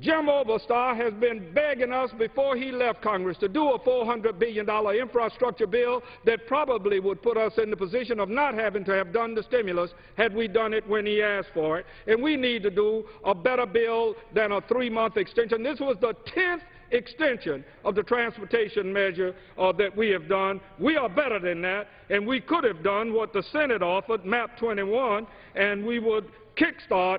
Jim Oberstar has been begging us before he left Congress to do a $400 billion infrastructure bill that probably would put us in the position of not having to have done the stimulus had we done it when he asked for it. And we need to do a better bill than a 3-month extension. This was the 10th extension of the transportation measure that we have done. We are better than that, and we could have done what the Senate offered, MAP 21, and we would kickstart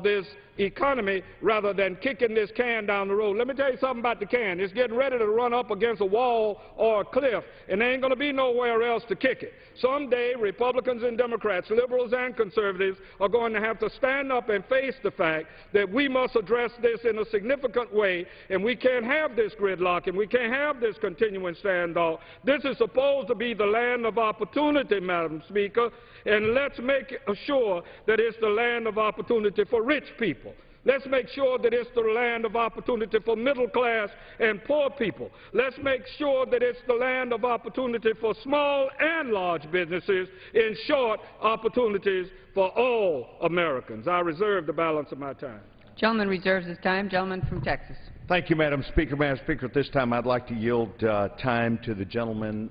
this economy rather than kicking this can down the road. Let me tell you something about the can. It's getting ready to run up against a wall or a cliff, and there ain't going to be nowhere else to kick it. Someday, Republicans and Democrats, liberals and conservatives, are going to have to stand up and face the fact that we must address this in a significant way, and we can't have this gridlock, and we can't have this continuing standoff. This is supposed to be the land of opportunity, Madam Speaker, and let's make sure that it's the land of opportunity for rich people. Let's make sure that it's the land of opportunity for middle class and poor people. Let's make sure that it's the land of opportunity for small and large businesses. In short, opportunities for all Americans. I reserve the balance of my time. Gentleman reserves his time. Gentleman from Texas. Thank you, Madam Speaker. Madam Speaker, at this time I'd like to yield time to the gentleman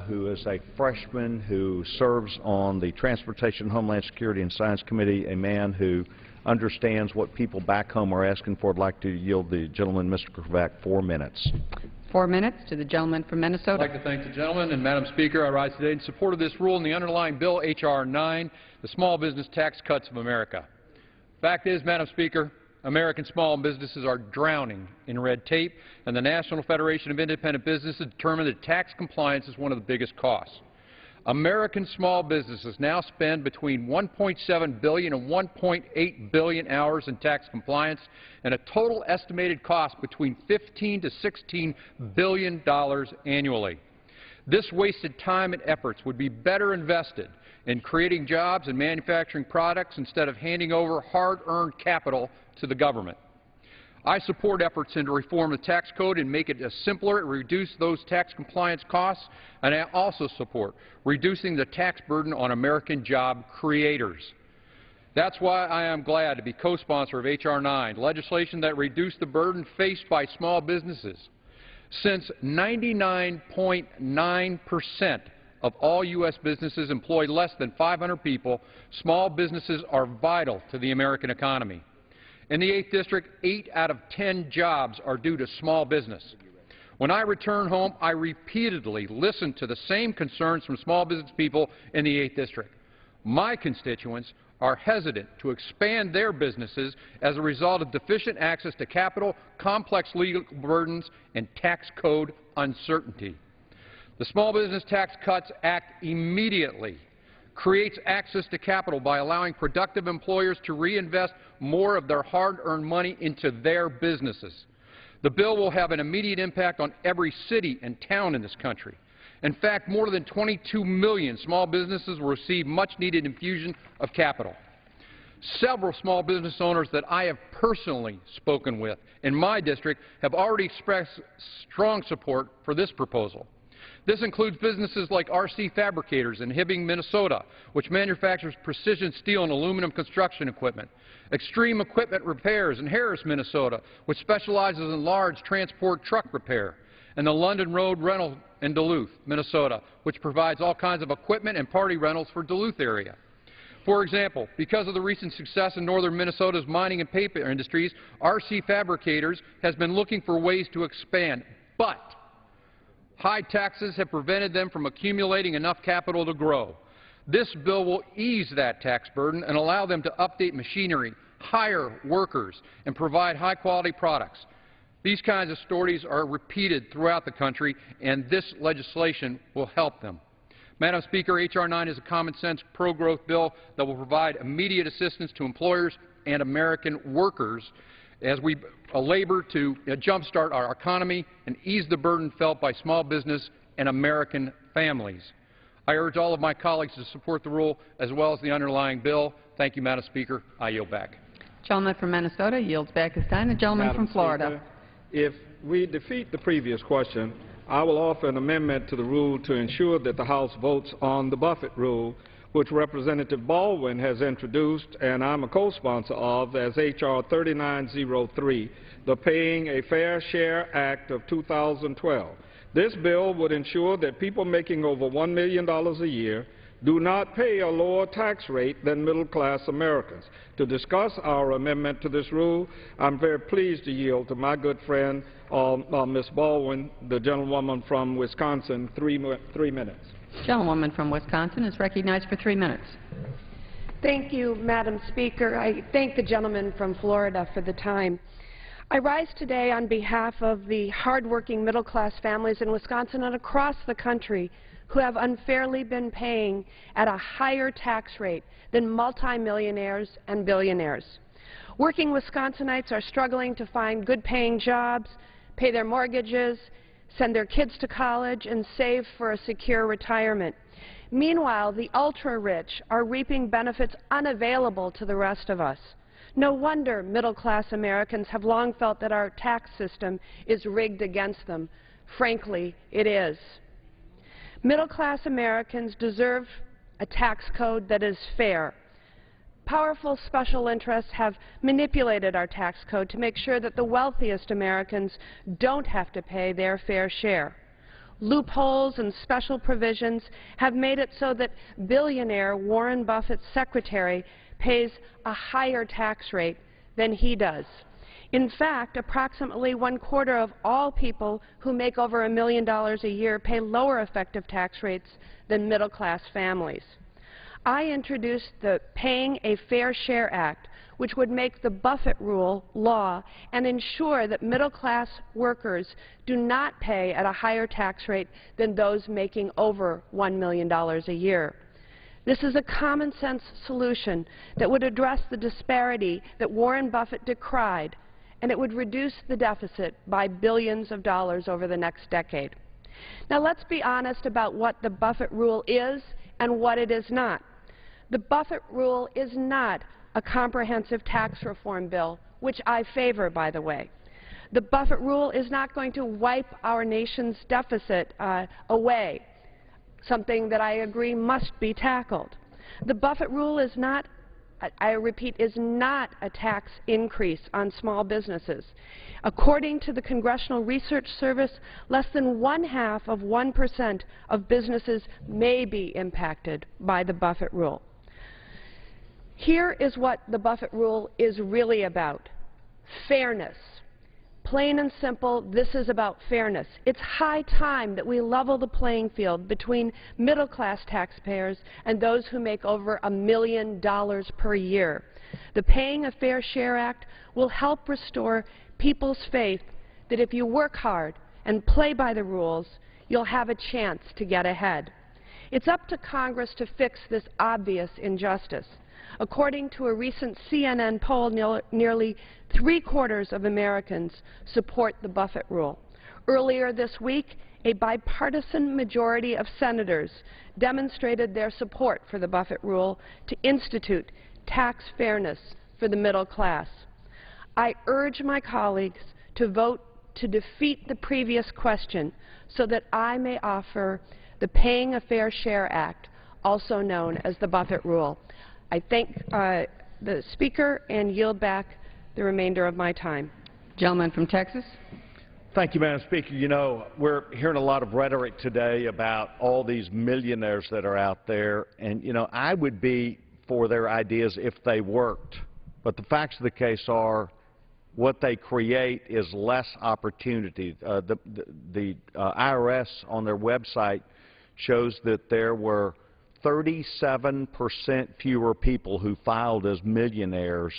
who is a freshman who serves on the Transportation, Homeland Security, and Science Committee, a man who understands what people back home are asking for. I'd like to yield the gentleman, Mr. Kravac, 4 minutes. 4 minutes to the gentleman from Minnesota. I'd like to thank the gentleman, and Madam Speaker, I rise today in support of this rule and the underlying bill, H.R. 9, the Small Business Tax Cuts of America. Fact is, Madam Speaker, American small businesses are drowning in red tape, and the National Federation of Independent Businesses determined that tax compliance is one of the biggest costs. American small businesses now spend between 1.7 billion and 1.8 billion hours in tax compliance, and a total estimated cost between $15 to $16 billion annually. This wasted time and efforts would be better invested in creating jobs and manufacturing products instead of handing over hard-earned capital to the government. I support efforts to reform the tax code and make it simpler and reduce those tax compliance costs, and I also support reducing the tax burden on American job creators. That's why I am glad to be co-sponsor of H.R. 9, legislation that reduced the burden faced by small businesses. Since 99.9% of all U.S. businesses employ less than 500 people, small businesses are vital to the American economy. In the 8th District, 8 out of 10 jobs are due to small business. When I return home, I repeatedly listen to the same concerns from small business people in the 8th District. My constituents are hesitant to expand their businesses as a result of deficient access to capital, complex legal burdens, and tax code uncertainty. The Small Business Tax Cuts Act immediately creates access to capital by allowing productive employers to reinvest more of their hard-earned money into their businesses. The bill will have an immediate impact on every city and town in this country. In fact, more than 22 million small businesses will receive much-needed infusion of capital. Several small business owners that I have personally spoken with in my district have already expressed strong support for this proposal. This includes businesses like RC Fabricators in Hibbing, Minnesota, which manufactures precision steel and aluminum construction equipment. Extreme Equipment Repairs in Harris, Minnesota, which specializes in large transport truck repair. And the London Road Rental in Duluth, Minnesota, which provides all kinds of equipment and party rentals for Duluth area. For example, because of the recent success in northern Minnesota's mining and paper industries, RC Fabricators has been looking for ways to expand, but high taxes have prevented them from accumulating enough capital to grow. This bill will ease that tax burden and allow them to update machinery, hire workers, and provide high-quality products. These kinds of stories are repeated throughout the country, and this legislation will help them. Madam Speaker, H.R. 9 is a common-sense, pro-growth bill that will provide immediate assistance to employers and American workers as we labor to jumpstart our economy and ease the burden felt by small business and American families. I urge all of my colleagues to support the rule as well as the underlying bill. Thank you, Madam Speaker. I yield back. Gentleman from Minnesota yields back his time. The gentleman from Florida. Speaker, if we defeat the previous question, I will offer an amendment to the rule to ensure that the House votes on the Buffett rule, which Representative Baldwin has introduced and I'm a co-sponsor of as H.R. 3903, the Paying a Fair Share Act of 2012. This bill would ensure that people making over $1 million a year do not pay a lower tax rate than middle-class Americans. To discuss our amendment to this rule, I'm very pleased to yield to my good friend, Ms. Baldwin, the gentlewoman from Wisconsin, 3 minutes. Gentlewoman from Wisconsin is recognized for 3 minutes. Thank you, Madam Speaker. I thank the gentleman from Florida for the time. I rise today on behalf of the hardworking middle-class families in Wisconsin and across the country who have unfairly been paying at a higher tax rate than multimillionaires and billionaires. Working Wisconsinites are struggling to find good-paying jobs, pay their mortgages, send their kids to college, and save for a secure retirement. Meanwhile, the ultra-rich are reaping benefits unavailable to the rest of us. No wonder middle-class Americans have long felt that our tax system is rigged against them. Frankly, it is. Middle-class Americans deserve a tax code that is fair. Powerful special interests have manipulated our tax code to make sure that the wealthiest Americans don't have to pay their fair share. Loopholes and special provisions have made it so that billionaire Warren Buffett's secretary pays a higher tax rate than he does. In fact, approximately 1/4 of all people who make over $1 million a year pay lower effective tax rates than middle-class families. I introduced the Paying a Fair Share Act, which would make the Buffett rule law and ensure that middle-class workers do not pay at a higher tax rate than those making over $1 million a year. This is a common-sense solution that would address the disparity that Warren Buffett decried, and it would reduce the deficit by billions of dollars over the next decade. Now, let's be honest about what the Buffett rule is and what it is not. The Buffett rule is not a comprehensive tax reform bill, which I favor, by the way. The Buffett rule is not going to wipe our nation's deficit away, something that I agree must be tackled. The Buffett rule is not, I repeat, is not a tax increase on small businesses. According to the Congressional Research Service, less than 0.5% of businesses may be impacted by the Buffett rule. Here is what the Buffett rule is really about: fairness. Plain and simple, this is about fairness. It's high time that we level the playing field between middle-class taxpayers and those who make over $1 million per year. The Paying a Fair Share Act will help restore people's faith that if you work hard and play by the rules, you'll have a chance to get ahead. It's up to Congress to fix this obvious injustice. According to a recent CNN poll, nearly three-quarters of Americans support the Buffett rule. Earlier this week, a bipartisan majority of senators demonstrated their support for the Buffett rule to institute tax fairness for the middle class. I urge my colleagues to vote to defeat the previous question so that I may offer the Paying a Fair Share Act, also known as the Buffett rule. I thank the Speaker and yield back the remainder of my time. Gentleman from Texas. Thank you, Madam Speaker. You know, we're hearing a lot of rhetoric today about all these millionaires that are out there, and, you know, I would be for their ideas if they worked. But the facts of the case are what they create is less opportunity. The IRS on their website shows that there were 37% fewer people who filed as millionaires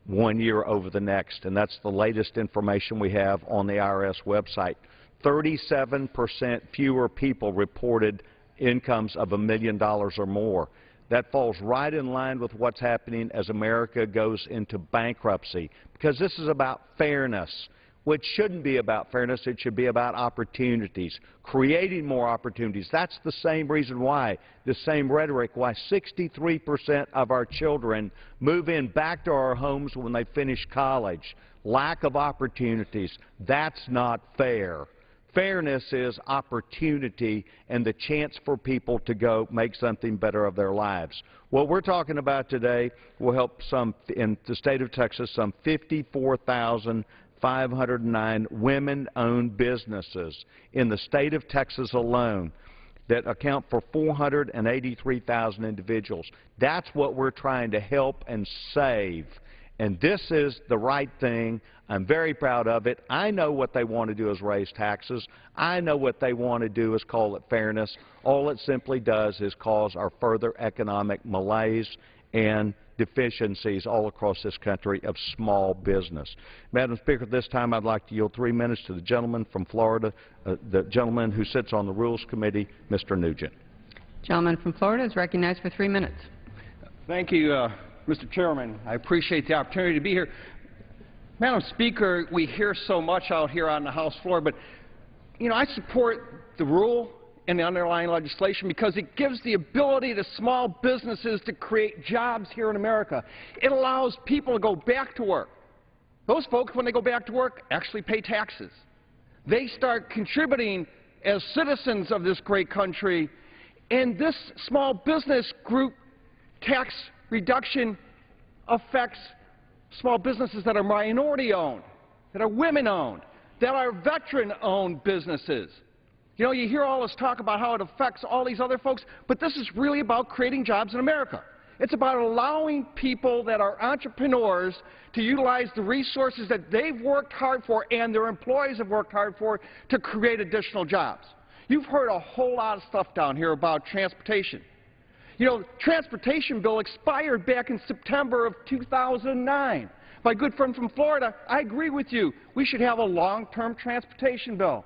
one year over the next, and that's the latest information we have on the IRS website. 37% fewer people reported incomes of $1 million or more. That falls right in line with what's happening as America goes into bankruptcy, because this is about fairness, which shouldn't be about fairness. It should be about opportunities, creating more opportunities. That's the same reason why, the same rhetoric, why 63% of our children move in back to our homes when they finish college. Lack of opportunities. That's not fair. Fairness is opportunity and the chance for people to go make something better of their lives. What we're talking about today will help in the state of Texas, some 54,509 women-owned businesses in the state of Texas alone that account for 483,000 individuals. That's what we're trying to help and save. And this is the right thing. I'm very proud of it. I know what they want to do is raise taxes. I know what they want to do is call it fairness. All it simply does is cause our further economic malaise and deficiencies all across this country of small business. Madam Speaker, at this time I'd like to yield 3 minutes to the gentleman from Florida, the gentleman who sits on the Rules Committee, Mr. Nugent. Gentleman from Florida is recognized for 3 minutes. Thank you, Mr. Chairman. I appreciate the opportunity to be here. Madam Speaker, we hear so much out here on the House floor, but, you know, I support the rule and the underlying legislation because it gives the ability to small businesses to create jobs here in America. It allows people to go back to work. Those folks, when they go back to work, actually pay taxes. They start contributing as citizens of this great country, and this small business group tax reduction affects small businesses that are minority-owned, that are women-owned, that are veteran-owned businesses. You know, you hear all this talk about how it affects all these other folks, but this is really about creating jobs in America. It's about allowing people that are entrepreneurs to utilize the resources that they've worked hard for and their employees have worked hard for to create additional jobs. You've heard a whole lot of stuff down here about transportation. You know, the transportation bill expired back in September of 2009. My good friend from Florida, I agree with you. We should have a long-term transportation bill.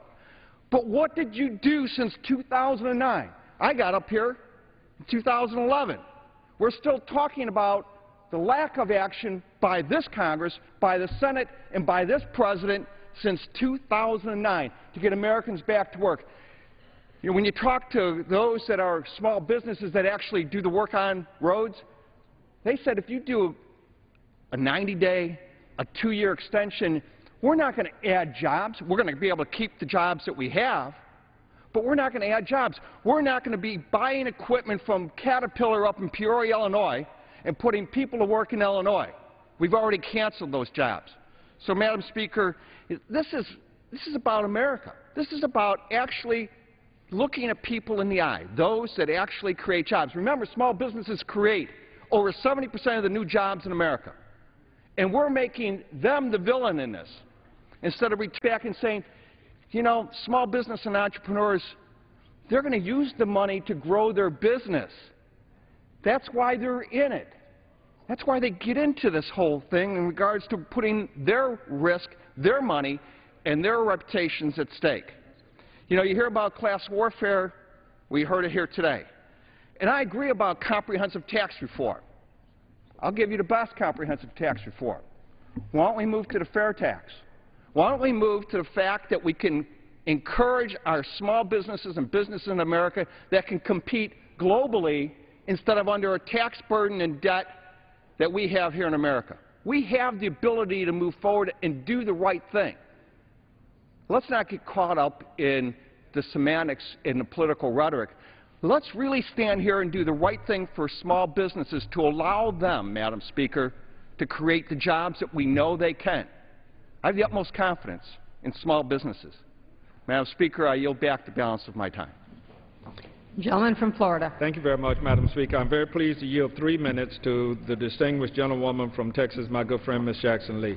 But what did you do since 2009? I got up here in 2011. We're still talking about the lack of action by this Congress, by the Senate, and by this President since 2009 to get Americans back to work. You know, when you talk to those that are small businesses that actually do the work on roads, they said if you do a 90-day, a 2-year extension, we're not going to add jobs. We're going to be able to keep the jobs that we have, but we're not going to add jobs. We're not going to be buying equipment from Caterpillar up in Peoria, Illinois, and putting people to work in Illinois. We've already canceled those jobs. So, Madam Speaker, this is about America. This is about actually looking at people in the eye, those that actually create jobs. Remember, small businesses create over 70% of the new jobs in America. And we're making them the villain in this. Instead of reaching back and saying, you know, small business and entrepreneurs, they're going to use the money to grow their business. That's why they're in it. That's why they get into this whole thing in regards to putting their risk, their money, and their reputations at stake. You know, you hear about class warfare We heard it here today. And I agree about comprehensive tax reform. I'll give you the best comprehensive tax reform. Why don't we move to the fair tax? Why don't we move to the fact that we can encourage our small businesses and businesses in America that can compete globally instead of under a tax burden and debt that we have here in America. We have the ability to move forward and do the right thing. Let's not get caught up in the semantics and the political rhetoric. Let's really stand here and do the right thing for small businesses to allow them, Madam Speaker, to create the jobs that we know they can. I have the utmost confidence in small businesses. Madam Speaker, I yield back the balance of my time. Gentleman from Florida. Thank you very much, Madam Speaker. I'm very pleased to yield 3 minutes to the distinguished gentlewoman from Texas, my good friend, Ms. Jackson Lee.